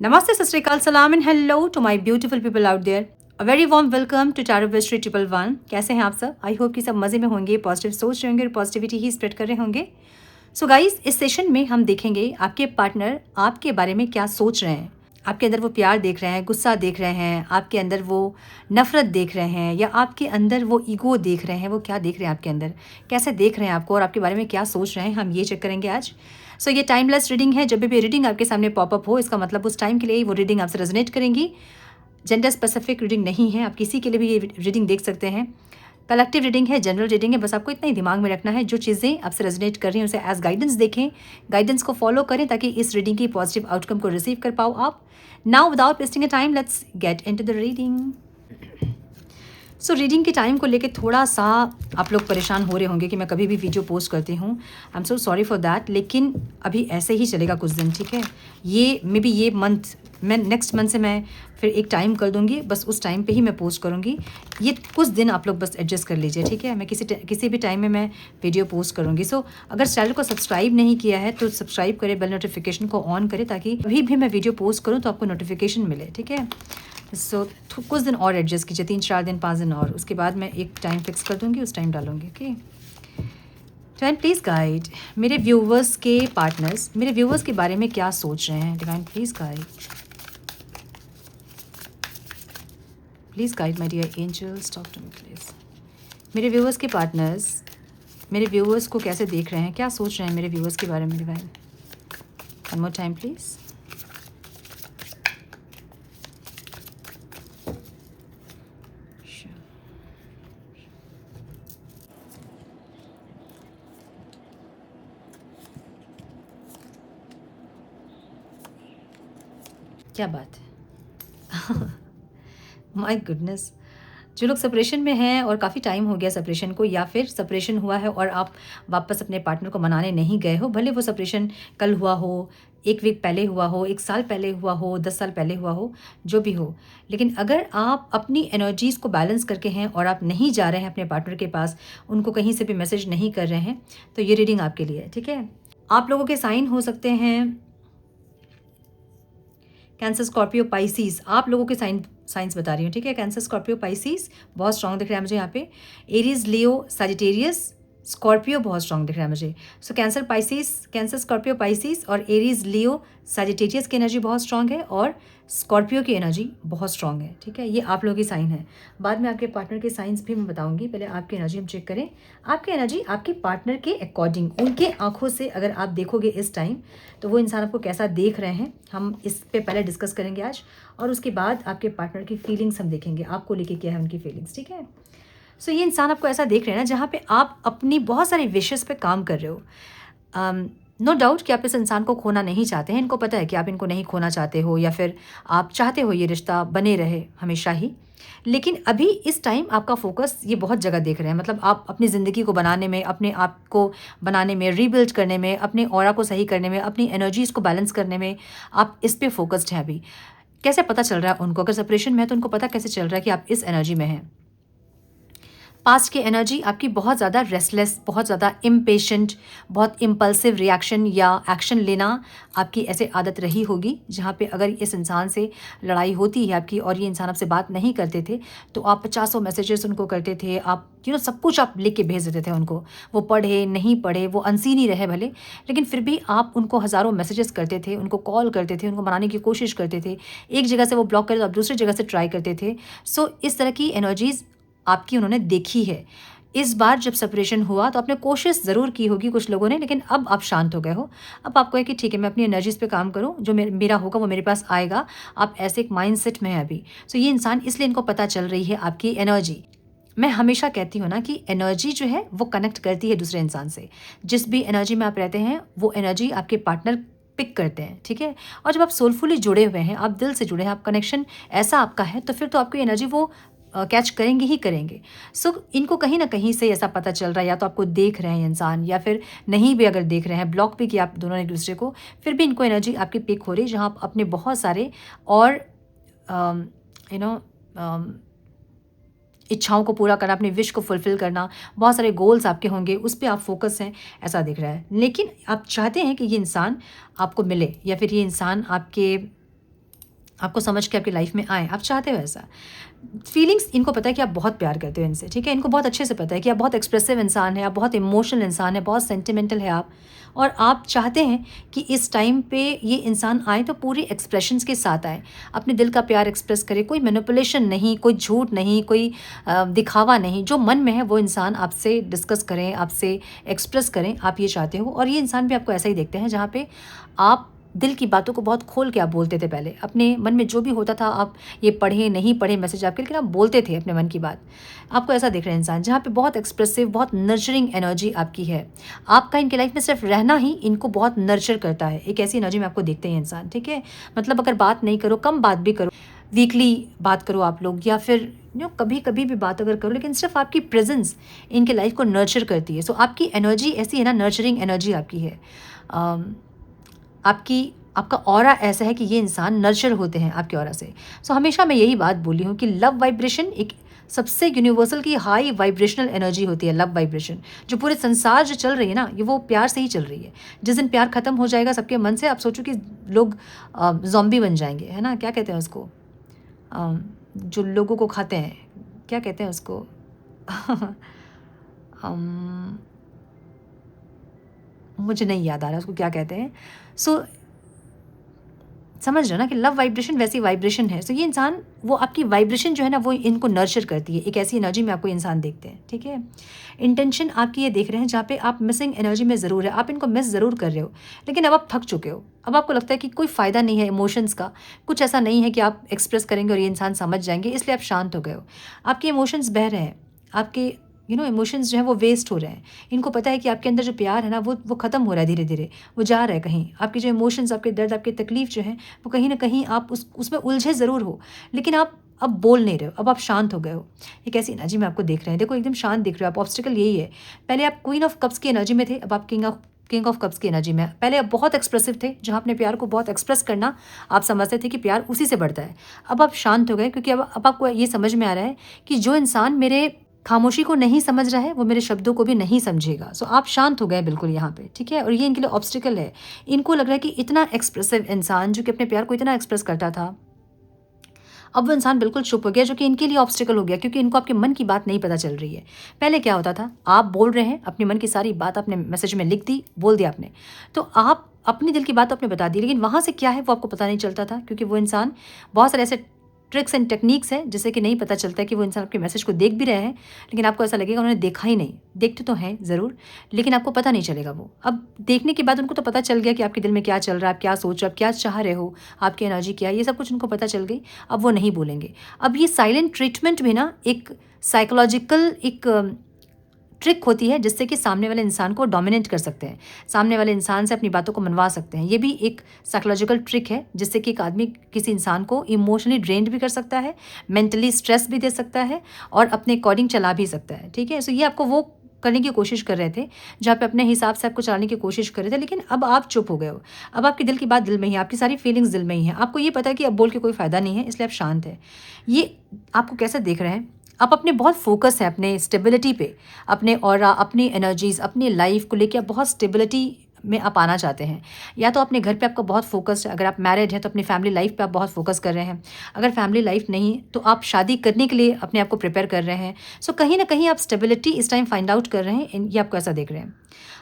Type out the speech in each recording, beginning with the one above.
Namaste, Sat Sri Akal, Salam and hello to my beautiful people out there. A very warm welcome to Tarot Mystery 111. कैसे हैं आप सब? I hope कि सब मज़े में होंगे, पॉजिटिव सोच रहे होंगे और पॉजिटिविटी ही स्प्रेड कर रहे होंगे. सो गाइस, इस सेशन में हम देखेंगे आपके पार्टनर आपके बारे में क्या सोच रहे हैं. आपके अंदर वो प्यार देख रहे हैं, गुस्सा देख रहे हैं, आपके अंदर वो नफ़रत देख रहे हैं, या आपके अंदर वो ईगो देख रहे हैं. वो क्या देख रहे हैं आपके अंदर, कैसे देख रहे हैं आपको और आपके बारे में क्या सोच रहे हैं, हम ये चेक करेंगे आज. सो ये टाइमलेस रीडिंग है. जब भी रीडिंग आपके सामने पॉपअप हो, इसका मतलब उस टाइम के लिए वो रीडिंग आपसे रेजोनेट करेंगी. जेंडर स्पेसिफिक रीडिंग नहीं है, आप किसी के लिए भी ये रीडिंग देख सकते हैं. कलेक्टिव रीडिंग है, जनरल रीडिंग है. बस आपको इतना ही दिमाग में रखना है, जो चीज़ें आपसे रेजोनेट कर रही हैं उसे एज गाइडेंस देखें, गाइडेंस को फॉलो करें ताकि इस रीडिंग की पॉजिटिव आउटकम को रिसीव कर पाओ आप. Now without wasting a time, let's get into the reading. So reading के टाइम को लेके थोड़ा सा आप लोग परेशान हो रहे होंगे कि मैं कभी भी वीडियो पोस्ट करती हूँ. I am so sorry for that, लेकिन अभी ऐसे ही चलेगा कुछ दिन, ठीक है. ये मे बी ये मंथ, मैं नेक्स्ट मंथ से मैं फिर एक टाइम कर दूँगी, बस उस टाइम पे ही मैं पोस्ट करूँगी. ये कुछ दिन आप लोग बस एडजस्ट कर लीजिए, ठीक है. मैं किसी भी टाइम में मैं वीडियो पोस्ट करूँगी. सो अगर चैनल को सब्सक्राइब नहीं किया है तो सब्सक्राइब करें, बेल नोटिफिकेशन को ऑन करें ताकि कभी भी मैं वीडियो पोस्ट करूँ तो आपको नोटिफिकेशन मिले, ठीक है. सो कुछ दिन और एडजस्ट कीजिए, 3-4 दिन 5 दिन और, उसके बाद मैं एक टाइम फिक्स कर दूँगी, उस टाइम डालूँगी. ओके, डिवाइन प्लीज़ गाइड मेरे व्यूवर्स के पार्टनर्स मेरे व्यूवर्स के बारे में क्या सोच रहे हैं. Divine please guide my dear angels, talk to me please. मेरे व्यूवर्स के पार्टनर्स मेरे व्यूवर्स को कैसे देख रहे हैं, क्या सोच रहे हैं मेरे व्यूवर्स के बारे में. Divine, one more time please. क्या बात है. My goodness. जो लोग सेपरेशन में हैं और काफ़ी टाइम हो गया सेपरेशन को, या फिर सेपरेशन हुआ है और आप वापस अपने पार्टनर को मनाने नहीं गए हो, भले वो सेपरेशन कल हुआ हो, 1 वीक पहले हुआ हो, 1 साल पहले हुआ हो, 10 साल पहले हुआ हो, जो भी हो, लेकिन अगर आप अपनी एनर्जीज़ को बैलेंस करके हैं और आप नहीं जा रहे हैं अपने पार्टनर के पास, उनको कहीं से भी मैसेज नहीं कर रहे हैं, तो ये रीडिंग आपके लिए है, ठीक है. आप लोगों के साइन हो सकते हैं कैंसर, स्कॉर्पियो, पाइसीस. आप लोगों के साइंस बता रही हूँ, ठीक है. कैंसर, स्कॉर्पियो, पाइसीस बहुत स्ट्रॉन्ग दिख रहा है मुझे यहाँ पे. एरीज, लियो, सजिटेरियस, स्कॉर्पियो बहुत स्ट्रॉन्ग दिख रहा है मुझे. सो कैंसर, स्कॉर्पियो, पाइसीस और एरीज, लियो, सजिटेरियस की एनर्जी बहुत स्ट्रॉन्ग है और स्कॉर्पियो की एनर्जी बहुत स्ट्रॉन्ग है, ठीक है. ये आप लोगों की साइन है. बाद में आपके पार्टनर के साइंस भी मैं बताऊंगी. पहले आपकी एनर्जी हम चेक करें. आपकी एनर्जी आपके पार्टनर के अकॉर्डिंग, उनके आंखों से अगर आप देखोगे इस टाइम, तो वो इंसान आपको कैसा देख रहे हैं, हम इस पे पहले डिस्कस करेंगे आज. और उसके बाद आपके पार्टनर की फीलिंग्स हम देखेंगे, आपको लेके क्या है उनकी फीलिंग्स, ठीक है. सो ये इंसान आपको ऐसा देख रहे हैं ना जहाँ पे आप अपनी बहुत सारी विशेस पे काम कर रहे हो. नो डाउट कि आप इस इंसान को खोना नहीं चाहते हैं. इनको पता है कि आप इनको नहीं खोना चाहते हो, या फिर आप चाहते हो ये रिश्ता बने रहे हमेशा ही. लेकिन अभी इस टाइम आपका फोकस ये बहुत जगह देख रहे हैं. मतलब आप अपनी ज़िंदगी को बनाने में, अपने आप को बनाने में, रीबिल्ड करने में, अपने ऑरा को सही करने में, अपनी एनर्जीज़ को बैलेंस करने में आप इस पे फोकस्ड हैं अभी. कैसे पता चल रहा है उनको, अगर सेपरेशन में है तो उनको पता कैसे चल रहा है कि आप इस एनर्जी में हैं. पास्ट की एनर्जी आपकी बहुत ज़्यादा रेस्टलेस, बहुत ज़्यादा इम्पेशेंट, बहुत इम्पल्सिव रिएक्शन या एक्शन लेना आपकी ऐसे आदत रही होगी, जहाँ पे अगर इस इंसान से लड़ाई होती है आपकी और ये इंसान आपसे बात नहीं करते थे, तो आप 50 मैसेजेस उनको करते थे. आप सब कुछ आप लिख के भेज देते थे उनको. वो पढ़े नहीं पढ़े, वो अनसीन ही रहे भले, लेकिन फिर भी आप उनको हज़ारों मैसेजेस करते थे, उनको कॉल करते थे, उनको मनाने की कोशिश करते थे. एक जगह से वो ब्लॉक करे तो आप दूसरी जगह से ट्राई करते थे. सो इस तरह की एनर्जीज़ आपकी उन्होंने देखी है. इस बार जब सेपरेशन हुआ तो आपने कोशिश ज़रूर की होगी कुछ लोगों ने, लेकिन अब आप शांत हो गए हो. अब आपको है कि ठीक है, मैं अपनी एनर्जीज़ पे काम करूँ, जो मेरा होगा वो मेरे पास आएगा. आप ऐसे एक माइंडसेट में हैं अभी. सो ये इंसान, इसलिए इनको पता चल रही है आपकी एनर्जी. मैं हमेशा कहती हूँ ना कि एनर्जी जो है वो कनेक्ट करती है दूसरे इंसान से. जिस भी एनर्जी में आप रहते हैं वो एनर्जी आपके पार्टनर पिक करते हैं, ठीक है. और जब आप सोलफुली जुड़े हुए हैं, आप दिल से जुड़े हैं, आप कनेक्शन ऐसा आपका है, तो फिर तो आपकी एनर्जी वो कैच करेंगे ही करेंगे. सो इनको कहीं ना कहीं से ऐसा पता चल रहा है, या तो आपको देख रहे हैं इंसान, या फिर नहीं भी अगर देख रहे हैं, ब्लॉक भी किया आप दोनों ने एक दूसरे को, फिर भी इनको एनर्जी आपकी पिक हो रही है, जहाँ आप अपने बहुत सारे और यू नो इच्छाओं को पूरा करना, अपने विश को फुलफ़िल करना, बहुत सारे गोल्स आपके होंगे, उस पे आप फ़ोकस हैं, ऐसा दिख रहा है. लेकिन आप चाहते हैं कि ये इंसान आपको मिले, या फिर ये इंसान आपके आपको समझ के आपकी लाइफ में आए, आप चाहते हो ऐसा। फीलिंग्स, इनको पता है कि आप बहुत प्यार करते हो इनसे, ठीक है? इनको बहुत अच्छे से पता है कि आप बहुत एक्सप्रेसिव इंसान हैं, आप बहुत इमोशनल इंसान हैं, बहुत सेंटिमेंटल है आप, और आप चाहते हैं कि इस टाइम पे ये इंसान आए तो पूरी एक्सप्रेशंस के साथ आए, अपने दिल का प्यार एक्सप्रेस करे, कोई मैनिपुलेशन नहीं, कोई झूठ नहीं, कोई दिखावा नहीं, जो मन में है वो इंसान आपसे डिस्कस करें, आपसे एक्सप्रेस करें, आप ये चाहते हो। और ये इंसान भी आपको ऐसा ही देखते हैं जहाँ पे आप दिल की बातों को बहुत खोल के आप बोलते थे पहले, अपने मन में जो भी होता था आप ये पढ़े नहीं पढ़े मैसेज आपके, लेकिन आप बोलते थे अपने मन की बात। आपको ऐसा दिख रहा है इंसान जहाँ पे बहुत एक्सप्रेसिव, बहुत नर्चरिंग एनर्जी आपकी है। आपका इनके लाइफ में सिर्फ रहना ही इनको बहुत नर्चर करता है, एक ऐसी एनर्जी में आपको देखते हैं इंसान, ठीक है? मतलब अगर बात नहीं करो, कम बात भी करो, वीकली बात करो आप लोग, या फिर कभी कभी भी बात अगर करो, लेकिन सिर्फ आपकी प्रेजेंस इनके लाइफ को नर्चर करती है। सो आपकी एनर्जी ऐसी है ना, नर्चरिंग एनर्जी आपकी है। आपका ऑरा ऐसा है कि ये इंसान नर्चर होते हैं आपके ऑरा से। सो हमेशा मैं यही बात बोली हूँ कि लव वाइब्रेशन एक सबसे यूनिवर्सल की हाई वाइब्रेशनल एनर्जी होती है। लव वाइब्रेशन जो पूरे संसार जो चल रही है ना, ये वो प्यार से ही चल रही है। जिस दिन प्यार ख़त्म हो जाएगा सबके मन से, आप सोचो कि लोग ज़ॉम्बी बन जाएंगे, है ना? क्या कहते हैं उसको, जो लोगों को खाते हैं, क्या कहते हैं उसको? मुझे नहीं याद आ रहा उसको क्या कहते हैं। सो समझ रहे हो ना कि लव वाइब्रेशन वैसी वाइब्रेशन है। सो ये इंसान, वो आपकी वाइब्रेशन जो है ना, वो इनको नर्चर करती है। एक ऐसी एनर्जी में आपको इंसान देखते हैं, ठीक है? इंटेंशन आपकी ये देख रहे हैं जहाँ पे आप मिसिंग एनर्जी में ज़रूर है, आप इनको मिस ज़रूर कर रहे हो, लेकिन अब आप थक चुके हो। अब आपको लगता है कि कोई फ़ायदा नहीं है इमोशंस का, कुछ ऐसा नहीं है कि आप एक्सप्रेस करेंगे और ये इंसान समझ जाएंगे, इसलिए आप शांत हो गए हो। आपके इमोशंस बह रहे हैं, आपके इमोशंस जो हैं वो वेस्ट हो रहे हैं। इनको पता है कि आपके अंदर जो प्यार है ना, वो ख़त्म हो रहा है धीरे धीरे, वो जा रहा है कहीं। आपके जो इमोशंस, आपके दर्द, आपकी तकलीफ़ जो है, वो कहीं ना कहीं आप उसमें उलझे ज़रूर हो, लेकिन आप अब बोल नहीं रहे हो, अब आप शांत हो गए हो। एक ऐसी एनर्जी में आपको देख रहे हैं, देखो एकदम शांत दिख रहे हो आप। ऑब्स्टिकल यही है, पहले आप क्वीन ऑफ कप्स की एनर्जी में थे, अब आप किंग ऑफ कप्स की एनर्जी में। पहले आप बहुत एक्सप्रेसिव थे, जहाँ अपने प्यार को बहुत एक्सप्रेस करना आप समझते थे कि प्यार उसी से बढ़ता है। अब आप शांत हो गए, क्योंकि अब आपको ये समझ में आ रहा है कि जो इंसान मेरे खामोशी को नहीं समझ रहा है, वो मेरे शब्दों को भी नहीं समझेगा। सो आप शांत हो गए बिल्कुल यहाँ पे, ठीक है? और ये इनके लिए ऑब्स्टिकल है। इनको लग रहा है कि इतना एक्सप्रेसिव इंसान जो कि अपने प्यार को इतना एक्सप्रेस करता था, अब वो इंसान बिल्कुल चुप हो गया, जो कि इनके लिए ऑब्स्टिकल हो गया, क्योंकि इनको आपके मन की बात नहीं पता चल रही है। पहले क्या होता था, आप बोल रहे हैं अपने मन की सारी बात, आपने मैसेज में लिख दी, बोल दिया आपने, तो आप अपनी दिल की बात आपने बता दी, लेकिन वहाँ से क्या है वो आपको पता नहीं चलता था, क्योंकि वो इंसान, बहुत सारे ऐसे ट्रिक्स एंड टेक्निक्स हैं जिससे कि नहीं पता चलता है कि वो इंसान आपके मैसेज को देख भी रहे हैं, लेकिन आपको ऐसा लगेगा उन्होंने देखा ही नहीं। देखते तो हैं ज़रूर, लेकिन आपको पता नहीं चलेगा वो। अब देखने के बाद उनको तो पता चल गया कि आपके दिल में क्या चल रहा है, आप क्या सोच रहे हो, आप क्या चाह रहे हो, आपकी एनर्जी क्या है, ये सब कुछ उनको पता चल गई। अब वो नहीं बोलेंगे। अब ये साइलेंट ट्रीटमेंट भी ना एक साइकोलॉजिकल एक ट्रिक होती है, जिससे कि सामने वाले इंसान को डोमिनेट कर सकते हैं, सामने वाले इंसान से अपनी बातों को मनवा सकते हैं। ये भी एक साइकोलॉजिकल ट्रिक है, जिससे कि एक आदमी किसी इंसान को इमोशनली ड्रेन्ड भी कर सकता है, मेंटली स्ट्रेस भी दे सकता है, और अपने अकॉर्डिंग चला भी सकता है, ठीक है? सो ये आपको वो करने की कोशिश कर रहे थे, जहाँ पे अपने हिसाब से आपको चलाने की कोशिश कर रहे थे, लेकिन अब आप चुप हो गए हो। अब आपके दिल की बात दिल में ही है, आपकी सारी फीलिंग्स दिल में ही है। आपको ये पता है कि अब बोल के कोई फ़ायदा नहीं है, इसलिए आप शांत है। ये आपको कैसे देख रहे हैं, आप अपने बहुत फोकस है अपने स्टेबिलिटी पे, अपने ऑरा, अपनी एनर्जीज, अपनी लाइफ को लेके आप बहुत स्टेबिलिटी में आप आना चाहते हैं। या तो अपने घर पे आपका बहुत फोकस है, अगर आप मैरिड हैं तो अपनी फैमिली लाइफ पे आप बहुत फोकस कर रहे हैं, अगर फैमिली लाइफ नहीं तो आप शादी करने के लिए अपने आप को प्रिपेयर कर रहे हैं। सो कहीं ना कहीं आप स्टेबिलिटी इस टाइम फाइंड आउट कर रहे हैं, ये आपको ऐसा देख रहे हैं।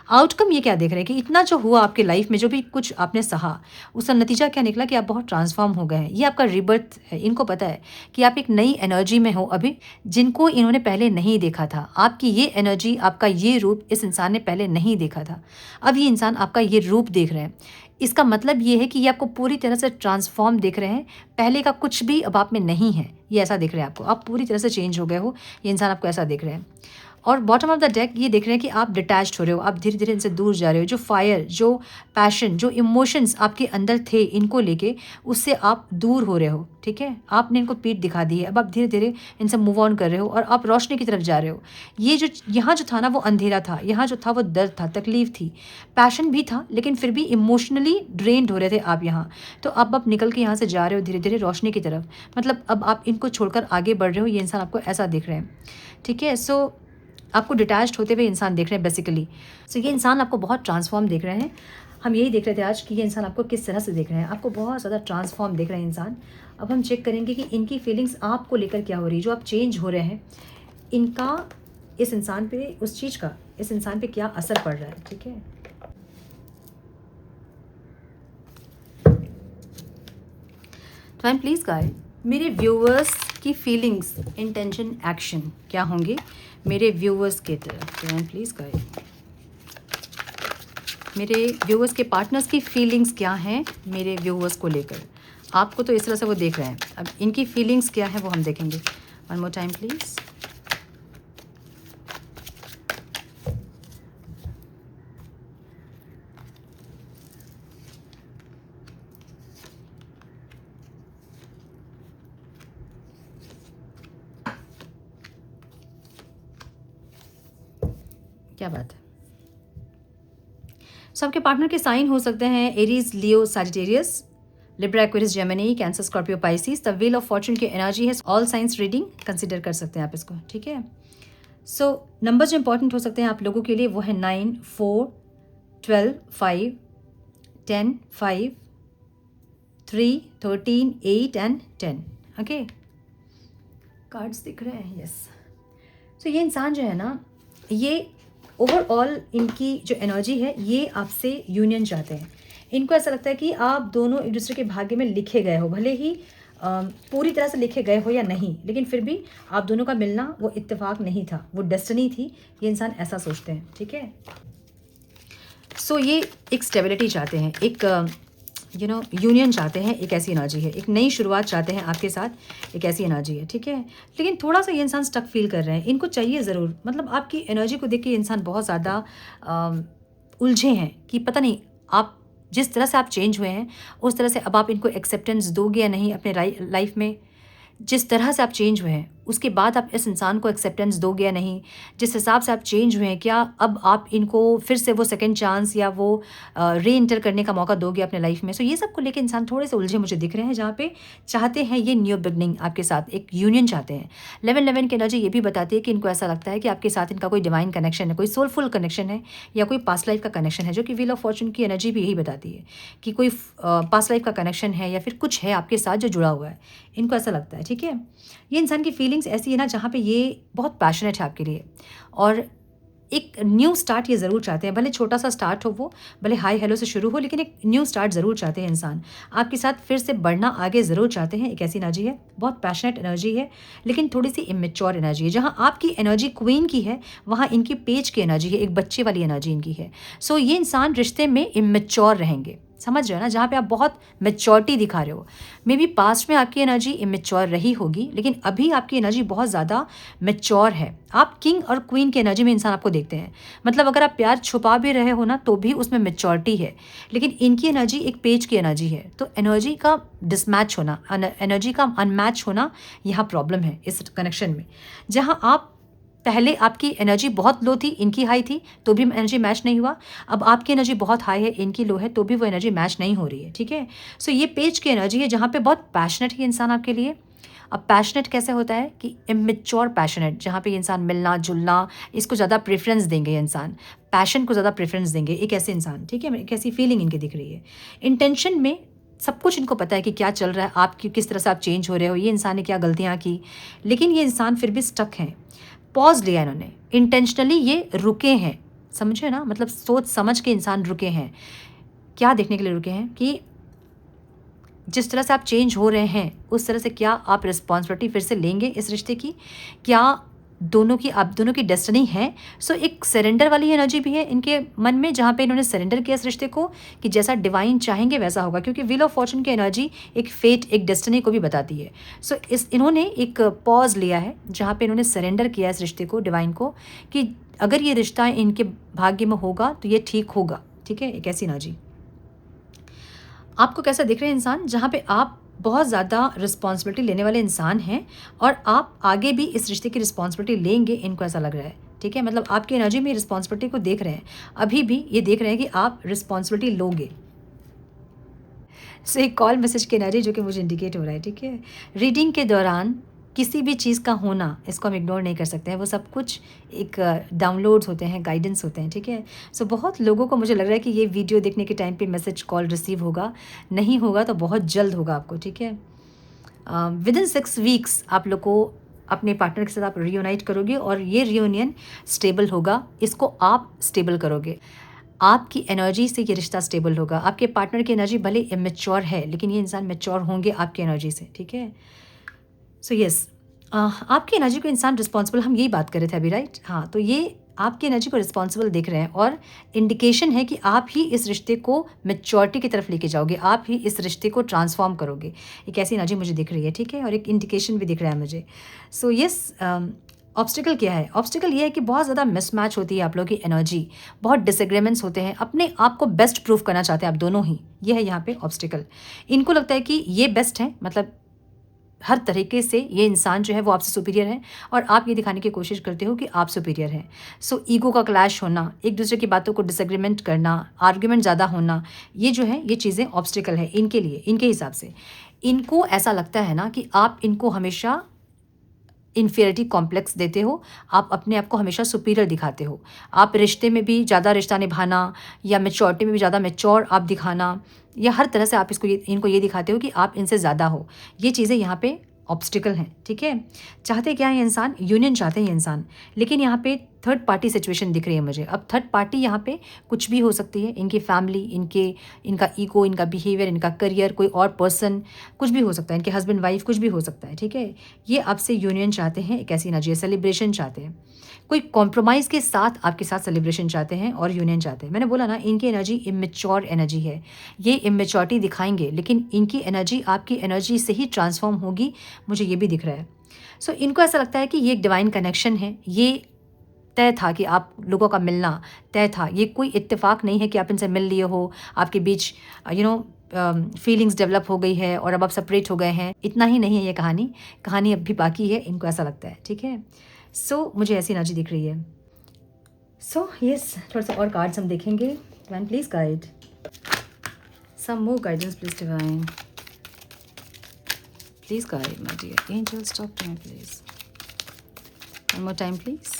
आउटकम ये क्या देख रहे हैं कि इतना जो हुआ आपकी लाइफ में, जो भी कुछ आपने सहा, उसका नतीजा क्या निकला कि आप बहुत ट्रांसफॉर्म हो गए हैं। ये आपका रिबर्थ है। इनको पता है कि आप एक नई एनर्जी में हो अभी, जिनको इन्होंने पहले नहीं देखा था। आपकी ये एनर्जी, आपका ये रूप इस इंसान ने पहले नहीं देखा था। अब ये इंसान आपका ये रूप देख रहे हैं। इसका मतलब ये है कि ये आपको पूरी तरह से ट्रांसफॉर्म देख रहे हैं। पहले का कुछ भी अब आप में नहीं है, ये ऐसा देख रहे हैं आपको। आप पूरी तरह से चेंज हो गए हो, ये इंसान आपको ऐसा देख रहे हैं। और बॉटम ऑफ द डेक ये देख रहे हैं कि आप डिटैच्ड हो रहे हो, आप धीरे धीरे इनसे दूर जा रहे हो। जो फायर, जो पैशन, जो इमोशंस आपके अंदर थे इनको लेके, उससे आप दूर हो रहे हो, ठीक है? आपने इनको पीठ दिखा दी है, अब आप धीरे धीरे इनसे मूव ऑन कर रहे हो और आप रोशनी की तरफ जा रहे हो। ये जो यहाँ जो था ना वो अंधेरा था, यहाँ जो था वो दर्द था, तकलीफ थी, पैशन भी था, लेकिन फिर भी इमोशनली ड्रेन्ड हो रहे थे आप यहाँ। तो अब आप निकल के यहाँ से जा रहे हो धीरे धीरे रोशनी की तरफ, मतलब अब आप इनको छोड़कर आगे बढ़ रहे हो। ये इंसान आपको ऐसा देख रहे हैं, ठीक है? सो आपको डिटैच्ड होते हुए इंसान देख रहे हैं बेसिकली। सो ये इंसान आपको बहुत ट्रांसफॉर्म देख रहे हैं। हम यही देख रहे थे आज कि ये इंसान आपको किस तरह से देख रहे हैं, आपको बहुत ज़्यादा ट्रांसफॉर्म देख रहे हैं इंसान। अब हम चेक करेंगे कि इनकी फीलिंग्स आपको लेकर क्या हो रही है, जो आप चेंज हो रहे हैं, इनका इस इंसान पे, उस चीज़ का इस इंसान पे क्या असर पड़ रहा है। ठीक है, टाइम प्लीज़ गाइड मेरे व्यूअर्स की फीलिंग्स, इंटेंशन, एक्शन क्या होंगे मेरे व्यूअर्स के तरफ। टाइम प्लीज़ गाइड मेरे व्यूअर्स के पार्टनर्स की फीलिंग्स क्या हैं मेरे व्यूअर्स को लेकर। आपको तो इस तरह से वो देख रहे हैं, अब इनकी फीलिंग्स क्या है वो हम देखेंगे। One more time please. क्या बात है। सबके पार्टनर के साइन हो सकते हैं Aries, Leo, Sagittarius, Libra, Aquarius, Gemini, cancer, Scorpio, Pisces. The wheel of Fortune की एनर्जी है, ऑल साइंस रीडिंग कंसिडर कर सकते हैं आप इसको। ठीक है, सो नंबर जो इंपॉर्टेंट हो सकते हैं आप लोगों के लिए वो है 9, 4, 12, 5, 10, 5, 3, 13, 8 एंड 10। ओके, कार्ड्स दिख रहे हैं, यस। सो ये इंसान जो है ना, ये ओवरऑल इनकी जो एनर्जी है ये आपसे यूनियन चाहते हैं। इनको ऐसा लगता है कि आप दोनों एक दूसरे के भाग्य में लिखे गए हो, भले ही पूरी तरह से लिखे गए हो या नहीं, लेकिन फिर भी आप दोनों का मिलना वो इत्तेफाक नहीं था, वो डेस्टिनी थी। ये इंसान ऐसा सोचते हैं। ठीक है, सो ये एक स्टेबिलिटी चाहते हैं, एक यूनियन चाहते हैं, एक ऐसी एनर्जी है, एक नई शुरुआत चाहते हैं आपके साथ, एक ऐसी एनर्जी है। ठीक है, लेकिन थोड़ा सा ये इंसान स्टक फील कर रहे हैं, इनको चाहिए ज़रूर, मतलब आपकी एनर्जी को देख के ये इंसान बहुत ज़्यादा उलझे हैं कि पता नहीं आप जिस तरह से आप चेंज हुए हैं उस तरह से अब आप इनको एक्सेप्टेंस दोगे या नहीं अपने लाइफ में। जिस तरह से आप चेंज हुए हैं उसके बाद आप इस इंसान को एक्सेप्टेंस दोगे या नहीं, जिस हिसाब से आप चेंज हुए हैं, क्या अब आप इनको फिर से वो सेकंड चांस या वो री इंटर करने का मौका दोगे अपने लाइफ में। सो ये सब को लेकर इंसान थोड़े से उलझे मुझे दिख रहे हैं, जहाँ पे चाहते हैं ये न्यू बिगनिंग आपके साथ, एक यूनियन चाहते हैं। 11 की एनर्जी ये भी बताती है कि इनको ऐसा लगता है कि आपके साथ इनका कोई डिवाइन कनेक्शन है, कोई सोलफुल कनेक्शन है या कोई पास्ट लाइफ का कनेक्शन है, जो कि व्हील ऑफ फॉर्चून की एनर्जी भी यही बताती है कि कोई पास्ट लाइफ का कनेक्शन है या फिर कुछ है आपके साथ जो जुड़ा हुआ है, इनको ऐसा लगता है। ठीक है, ये इंसान की फीलिंग्स ऐसी है ना जहाँ पे ये बहुत पैशनेट है आपके लिए और एक न्यू स्टार्ट ये ज़रूर चाहते हैं, भले छोटा सा स्टार्ट हो, वो भले हाई हेलो से शुरू हो, लेकिन एक न्यू स्टार्ट ज़रूर चाहते हैं इंसान। आपके साथ फिर से बढ़ना, आगे ज़रूर चाहते हैं। एक ऐसी एनर्जी है, बहुत पैशनेट एनर्जी है, लेकिन थोड़ी सी इमेच्योर एनर्जी है। जहाँ आपकी एनर्जी क्वीन की है वहाँ इनकी पेज की एनर्जी है, एक बच्चे वाली एनर्जी इनकी है। सो ये इंसान रिश्ते में इमेच्योर रहेंगे, समझ रहे हो ना, जहाँ पे आप बहुत मेच्योरिटी दिखा रहे हो। मे बी पास्ट में आपकी एनर्जी इमेच्योर रही होगी, लेकिन अभी आपकी एनर्जी बहुत ज़्यादा मेच्योर है। आप किंग और क्वीन की एनर्जी में इंसान आपको देखते हैं, मतलब अगर आप प्यार छुपा भी रहे हो ना तो भी उसमें मेच्योरिटी है, लेकिन इनकी एनर्जी एक पेज की एनर्जी है। तो एनर्जी का डिसमैच होना, एनर्जी का अनमैच होना यहाँ प्रॉब्लम है इस कनेक्शन में। जहाँ आप पहले आपकी एनर्जी बहुत लो थी, इनकी हाई थी, तो भी एनर्जी मैच नहीं हुआ। अब आपकी एनर्जी बहुत हाई है, इनकी लो है, तो भी वो एनर्जी मैच नहीं हो रही है। ठीक है, सो ये पेज की एनर्जी है जहाँ पे बहुत पैशनेट है इंसान आपके लिए। अब पैशनेट कैसे होता है कि इमेच्योर पैशनेट, जहाँ पे ये इंसान मिलना जुलना इसको ज़्यादा प्रेफरेंस देंगे, ये इंसान पैशन को ज़्यादा प्रेफरेंस देंगे, एक ऐसे इंसान। ठीक है, एक ऐसी फीलिंग इनकी दिख रही है। इंटेंशन में सब कुछ इनको पता है कि क्या चल रहा है, आप किस तरह से आप चेंज हो रहे हो, ये इंसान ने क्या गलतियाँ की, लेकिन ये इंसान फिर भी स्टक हैं। पॉज लिया इन्होंने, इंटेंशनली ये रुके हैं, समझे ना, मतलब सोच समझ के इंसान रुके हैं। क्या देखने के लिए रुके हैं कि जिस तरह से आप चेंज हो रहे हैं उस तरह से क्या आप रिस्पॉन्सिबिलिटी फिर से लेंगे इस रिश्ते की, क्या आप दोनों की डेस्टिनी है। सो एक सरेंडर वाली एनर्जी भी है इनके मन में, जहाँ पे इन्होंने सरेंडर किया इस रिश्ते को कि जैसा डिवाइन चाहेंगे वैसा होगा, क्योंकि व्हील ऑफ फॉर्चून की एनर्जी एक फेट, एक डेस्टिनी को भी बताती है। सो इन्होंने एक पॉज लिया है जहाँ पे इन्होंने सरेंडर किया इस रिश्ते को डिवाइन को, कि अगर ये रिश्ता इनके भाग्य में होगा तो ये ठीक होगा। ठीक है, एक ऐसी एनर्जी। आपको कैसा दिख रहे हैं इंसान, जहाँ पे आप बहुत ज़्यादा रिस्पॉन्सिबिलिटी लेने वाले इंसान हैं और आप आगे भी इस रिश्ते की रिस्पॉन्सिबिलिटी लेंगे, इनको ऐसा लग रहा है। ठीक है, मतलब आपकी एनर्जी में रिस्पॉन्सिबिलिटी को देख रहे हैं, अभी भी ये देख रहे हैं कि आप रिस्पॉन्सिबिलिटी लोगे। सो एक कॉल मैसेज की एनर्जी जो कि मुझे इंडिकेट हो रहा है। ठीक है, रीडिंग के दौरान किसी भी चीज़ का होना, इसको हम इग्नोर नहीं कर सकते हैं। वो सब कुछ एक डाउनलोड्स होते हैं, गाइडेंस होते हैं, ठीक है। सो बहुत लोगों को मुझे लग रहा है कि ये वीडियो देखने के टाइम पे मैसेज कॉल रिसीव होगा, नहीं होगा तो बहुत जल्द होगा आपको, ठीक है। विद इन 6 वीक्स आप लोग को अपने पार्टनर के साथ आप रियूनाइट करोगे और ये रियूनियन स्टेबल होगा, इसको आप स्टेबल करोगे। आपकी एनर्जी से ये रिश्ता स्टेबल होगा। आपके पार्टनर की एनर्जी भले इमेच्योर है, लेकिन ये इंसान मैच्योर होंगे आपकी एनर्जी से, ठीक है। सो यस, आपकी एनर्जी को इंसान रिस्पॉन्सिबल, हम यही बात कर रहे थे अभी, राइट। हाँ, तो ये आपकी एनर्जी को रिस्पॉन्सिबल देख रहे हैं और इंडिकेशन है कि आप ही इस रिश्ते को मैच्योरिटी की तरफ लेके जाओगे, आप ही इस रिश्ते को ट्रांसफॉर्म करोगे। एक ऐसी एनर्जी मुझे दिख रही है, ठीक है, और एक इंडिकेशन भी दिख रहा है मुझे। सो यस, ऑब्स्टिकल क्या है? ऑब्स्टिकल ये है कि बहुत ज़्यादा मिसमैच होती है आप लोगों की एनर्जी, बहुत डिसएग्रीमेंट्स होते हैं, अपने आप को बेस्ट प्रूफ करना चाहते हैं आप दोनों ही, ये है यहाँ पे ऑब्स्टिकल। इनको लगता है कि ये बेस्ट है, मतलब हर तरीके से ये इंसान जो है वो आपसे सुपीरियर है और आप ये दिखाने की कोशिश करते हो कि आप सुपीरियर हैं। सो ईगो का क्लैश होना, एक दूसरे की बातों को डिसएग्रीमेंट करना, आर्ग्यूमेंट ज़्यादा होना, ये जो है ये चीज़ें ऑब्स्टिकल है इनके लिए, इनके हिसाब से। इनको ऐसा लगता है ना कि आप इनको हमेशा इन्फीरियरिटी कॉम्प्लेक्स देते हो, आप अपने आप को हमेशा सुपीरियर दिखाते हो। आप रिश्ते में भी ज़्यादा रिश्ता निभाना या मैच्योरिटी में भी ज़्यादा मैच्योर आप दिखाना, या हर तरह से आप इनको ये दिखाते हो कि आप इनसे ज़्यादा हो। ये चीज़ें यहाँ पे ऑब्स्टिकल हैं, ठीक है। चाहते क्या है इंसान? यूनियन चाहते हैं इंसान, लेकिन यहाँ पे थर्ड पार्टी सिचुएशन दिख रही है मुझे। अब थर्ड पार्टी यहाँ पे कुछ भी हो सकती है, इनकी फैमिली, इनका ईगो, इनका बिहेवियर, इनका करियर, कोई और पर्सन, कुछ भी हो सकता है, इनके हस्बैंड वाइफ, कुछ भी हो सकता है, ठीक है। ये आपसे यूनियन चाहते हैं, एक ऐसी एनर्जी है, सेलिब्रेशन चाहते हैं, कोई कॉम्प्रोमाइज़ के साथ आपके साथ सेलिब्रेशन चाहते हैं और यूनियन चाहते हैं। मैंने बोला ना, इनकी एनर्जी इमेच्योर एनर्जी है, ये इमेच्योरिटी दिखाएंगे, लेकिन इनकी एनर्जी आपकी एनर्जी से ही ट्रांसफॉर्म होगी, मुझे ये भी दिख रहा है। सो इनको ऐसा लगता है कि ये एक डिवाइन कनेक्शन है, ये तय था कि आप लोगों का मिलना तय था, ये कोई इत्तेफाक नहीं है कि आप इनसे मिल लिए हो, आपके बीच फीलिंग्स डेवलप हो गई है और अब आप सेपरेट हो गए हैं। इतना ही नहीं है ये कहानी अब भी बाकी है, इनको ऐसा लगता है, ठीक है। सो मुझे ऐसी एनर्जी दिख रही है। सो यस, थोड़ा सा और कार्ड्स हम देखेंगे। Divine please guide, some more guidance please divine, please guide my dear angels, talk to me please, one more time please.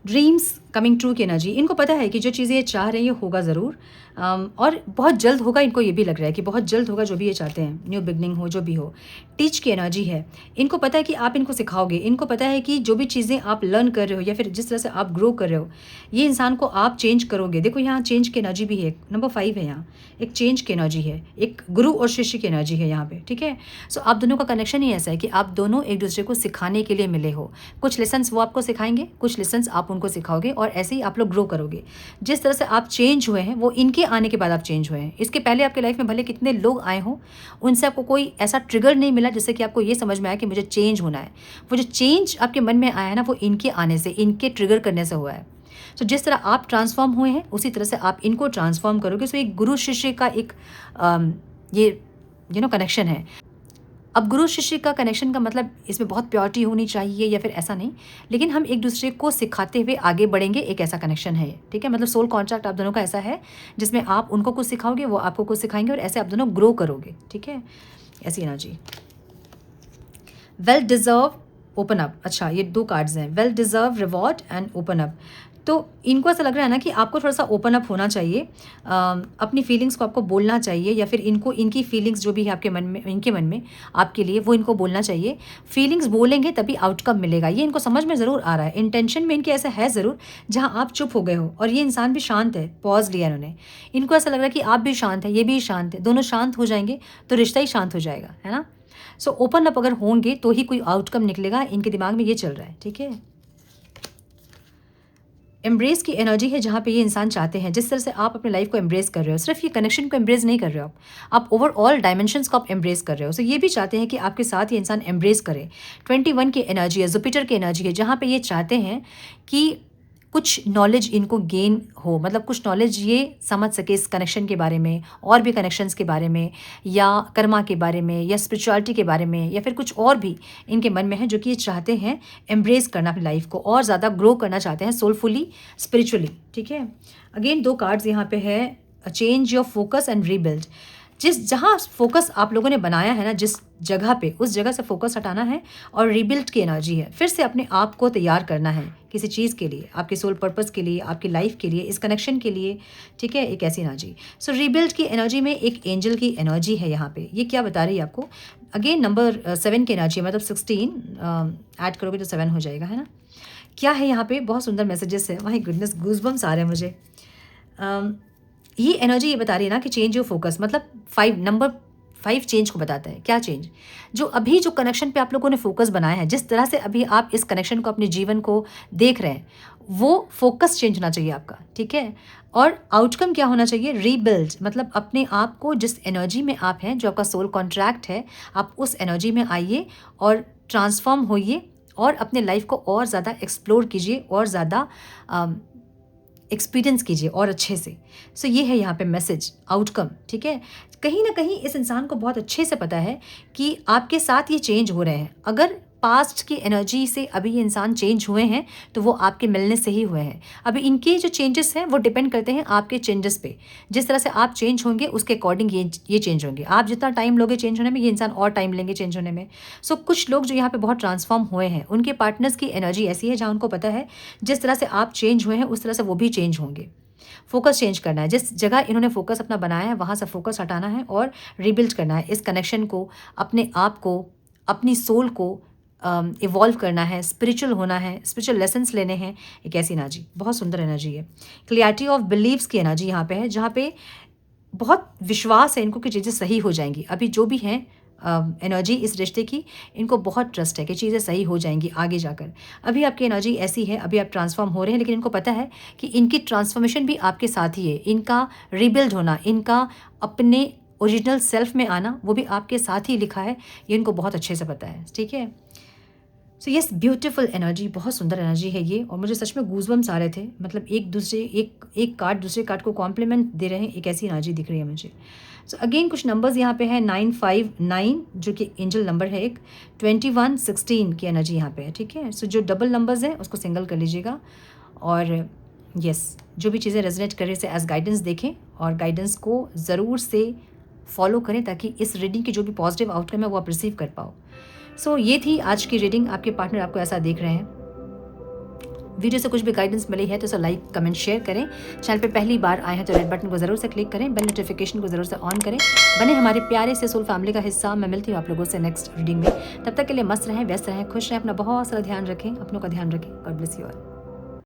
Dreams coming true की एनर्जी, इनको पता है कि जो चीज़ें ये चाह रहे हैं ये होगा ज़रूर, और बहुत जल्द होगा, इनको ये भी लग रहा है कि बहुत जल्द होगा जो भी ये चाहते हैं, न्यू बिगनिंग हो, जो भी हो। टीच की एनर्जी है, इनको पता है कि आप इनको सिखाओगे, इनको पता है कि जो भी चीज़ें आप लर्न कर रहे हो या फिर जिस तरह से आप ग्रो कर रहे हो, ये इंसान को आप चेंज करोगे। देखो यहाँ चेंज की एनर्जी भी है, नंबर 5 है, यहाँ एक चेंज की एनर्जी है, एक गुरु और शिष्य की एनर्जी है यहाँ पे, ठीक है। सो आप दोनों का कनेक्शन ही ऐसा है कि आप दोनों एक दूसरे को सिखाने के लिए मिले हो। कुछ लेसन्स वो आपको सिखाएंगे, कुछ लेसन्स आप उनको सिखाओगे, और ऐसे ही आप लोग ग्रो करोगे। जिस तरह से आप चेंज हुए हैं वो इनके आने के बाद आप चेंज हुए हैं। इसके पहले आपके लाइफ में भले कितने लोग आए हों, उनसे आपको कोई ऐसा ट्रिगर नहीं मिला जिससे कि आपको ये समझ में आया कि मुझे चेंज होना है। वो जो चेंज आपके मन में आया है ना, वो इनके आने से, इनके ट्रिगर करने से हुआ है। तो जिस तरह आप ट्रांसफॉर्म हुए हैं उसी तरह से आप इनको ट्रांसफॉर्म करोगे। सो एक गुरु शिष्य का एक ये कनेक्शन है। अब गुरु शिष्य का कनेक्शन का मतलब इसमें बहुत प्योरिटी होनी चाहिए या फिर ऐसा नहीं, लेकिन हम एक दूसरे को सिखाते हुए आगे बढ़ेंगे, एक ऐसा कनेक्शन है, ठीक है। मतलब सोल कॉन्ट्रैक्ट आप दोनों का ऐसा है जिसमें आप उनको कुछ सिखाओगे, वो आपको कुछ सिखाएंगे, और ऐसे आप दोनों ग्रो करोगे, ठीक है। ऐसी energy. Well deserve, open up, अच्छा ये 2 कार्ड्स हैं, well deserve, reward and open up. तो इनको ऐसा लग रहा है ना कि आपको थोड़ा सा ओपन अप होना चाहिए, अपनी फीलिंग्स को आपको बोलना चाहिए, या फिर इनको इनकी फीलिंग्स जो भी है आपके मन में, इनके मन में आपके लिए, वो इनको बोलना चाहिए। फीलिंग्स बोलेंगे तभी आउटकम मिलेगा, ये इनको समझ में ज़रूर आ रहा है। इंटेंशन में इनके ऐसा है ज़रूर जहाँ आप चुप हो गए हो, और ये इंसान भी शांत है, पॉज लिया इन्होंने। इनको ऐसा लग रहा है कि आप भी शांत है, ये भी शांत है, दोनों शांत हो जाएंगे तो रिश्ता ही शांत हो जाएगा, है ना। सो ओपन अप अगर होंगे तो ही कोई आउटकम निकलेगा, इनके दिमाग में ये चल रहा है, ठीक है। एम्ब्रेस की एनर्जी है, जहाँ पे ये इंसान चाहते हैं, जिस तरह से आप अपने लाइफ को एम्ब्रेस कर रहे हो, सिर्फ ये कनेक्शन को एम्ब्रेस नहीं कर रहे हो आप ओवरऑल डायमेंशंस को आप एम्ब्रेस कर रहे हो। सो ये भी चाहते हैं कि आपके साथ ये इंसान एम्ब्रेस करे। 21 की एनर्जी है, जुपिटर की एनर्जी है, जहाँ पे ये चाहते हैं कि कुछ नॉलेज इनको गेन हो, मतलब कुछ नॉलेज ये समझ सके इस कनेक्शन के बारे में, और भी कनेक्शंस के बारे में, या कर्मा के बारे में, या स्पिरिचुअलिटी के बारे में, या फिर कुछ और भी इनके मन में है जो कि ये चाहते हैं एम्ब्रेस करना अपनी लाइफ को, और ज़्यादा ग्रो करना चाहते हैं सोलफुली, स्पिरिचुअली। ठीक है, अगेन 2 कार्ड्स यहाँ पे है, change your focus and rebuild. जहाँ फोकस आप लोगों ने बनाया है ना, जिस जगह पे, उस जगह से फोकस हटाना है, और रीबिल्ड की एनर्जी है, फिर से अपने आप को तैयार करना है किसी चीज़ के लिए, आपके सोल पर्पस के लिए, आपकी लाइफ के लिए, इस कनेक्शन के लिए। ठीक है, एक ऐसी एनर्जी। सो रीबिल्ड की एनर्जी में एक एंजल की एनर्जी है यहाँ पे। ये क्या बता रही है आपको? अगेन नंबर 7 की एनर्जी, मतलब 16 ऐड करोगे तो 7 हो जाएगा, है ना। क्या है यहाँ पे? बहुत सुंदर मैसेजेस है। माय गुडनेस, गूज़बम्स आ रहे हैं मुझे। ये एनर्जी ये बता रही है ना कि चेंज योर फोकस, मतलब 5 नंबर 5 चेंज को बताता है। क्या चेंज? जो कनेक्शन पे आप लोगों ने फोकस बनाया है, जिस तरह से अभी आप इस कनेक्शन को, अपने जीवन को देख रहे हैं, वो फोकस चेंज होना चाहिए आपका। ठीक है, और आउटकम क्या होना चाहिए? रीबिल्ड, मतलब अपने आप को जिस एनर्जी में आप हैं, जो आपका सोल कॉन्ट्रैक्ट है, आप उस एनर्जी में आइए और ट्रांसफॉर्म होइए, और अपने लाइफ को और ज़्यादा एक्सप्लोर कीजिए, और ज़्यादा एक्सपीरियंस कीजिए और अच्छे से। सो ये है यहाँ पे मैसेज, आउटकम। ठीक है, कहीं ना कहीं इस इंसान को बहुत अच्छे से पता है कि आपके साथ ये चेंज हो रहे हैं। अगर पास्ट की एनर्जी से अभी ये इंसान चेंज हुए हैं, तो वो आपके मिलने से ही हुए हैं। अभी इनके जो चेंजेस हैं वो डिपेंड करते हैं आपके चेंजेस पे। जिस तरह से आप चेंज होंगे, उसके अकॉर्डिंग ये चेंज होंगे। आप जितना टाइम लोगे चेंज होने में, ये इंसान और टाइम लेंगे चेंज होने में। सो कुछ लोग जो यहाँ पे बहुत ट्रांसफॉर्म हुए हैं, उनके पार्टनर्स की एनर्जी ऐसी है जहाँ उनको पता है जिस तरह से आप चेंज हुए हैं, उस तरह से वो भी चेंज होंगे। फोकस चेंज करना है, जिस जगह इन्होंने फोकस अपना बनाया है वहाँ से फोकस हटाना है, और रिबिल्ड करना है इस कनेक्शन को, अपने आप को, अपनी सोल को इवॉल्व करना है, स्पिरिचुअल होना है, स्पिरिचुअल लेसन्स लेने हैं। एक ऐसी एनर्जी, बहुत सुंदर एनर्जी है। क्लियरिटी ऑफ बिलीव्स की एनर्जी यहाँ पे है, जहाँ पे बहुत विश्वास है इनको कि चीज़ें सही हो जाएंगी। अभी जो भी हैं एनर्जी इस रिश्ते की, इनको बहुत ट्रस्ट है कि चीज़ें सही हो जाएंगी आगे जाकर। अभी आपकी एनर्जी ऐसी है, अभी आप ट्रांसफॉर्म हो रहे हैं, लेकिन इनको पता है कि इनकी ट्रांसफॉर्मेशन भी आपके साथ ही है। इनका रिबिल्ड होना, इनका अपने ओरिजिनल सेल्फ में आना, वो भी आपके साथ ही लिखा है। ये इनको बहुत अच्छे से पता है। ठीक है, सो यस, ब्यूटीफुल एनर्जी, बहुत सुंदर एनर्जी है ये, और मुझे सच में गूज़बम्स आ रहे थे। मतलब एक कार्ड दूसरे कार्ड को कॉम्प्लीमेंट दे रहे हैं, एक ऐसी एनर्जी दिख रही है मुझे। सो अगेन कुछ नंबर्स यहाँ पे है, 959 जो कि एंजल नंबर है एक, 2116 की एनर्जी यहाँ पे है। ठीक है, सो जो डबल नंबर्स हैं उसको सिंगल कर लीजिएगा, और यस, जो भी चीज़ें रेजोनेट कर रही है एज गाइडेंस देखें, और गाइडेंस को ज़रूर से फॉलो करें, ताकि इस रीडिंग की जो भी पॉजिटिव आउटकम है वो आप रिसीव कर पाओ। सो ये थी आज की रीडिंग। आपके पार्टनर आपको ऐसा देख रहे हैं। वीडियो से कुछ भी गाइडेंस मिली है तो इसे लाइक, कमेंट, शेयर करें। चैनल पे पहली बार आए हैं तो रेड बटन को ज़रूर से क्लिक करें, बेल नोटिफिकेशन को ज़रूर से ऑन करें। बने हमारे प्यारे से सोल फैमिली का हिस्सा। मैं मिलती हूँ आप लोगों से नेक्स्ट रीडिंग में। तब तक के लिए मस्त रहें, व्यस्त रहें, खुश रहें, अपना बहुत सारा ध्यान रखें, अपनों का ध्यान रखें। God bless you all.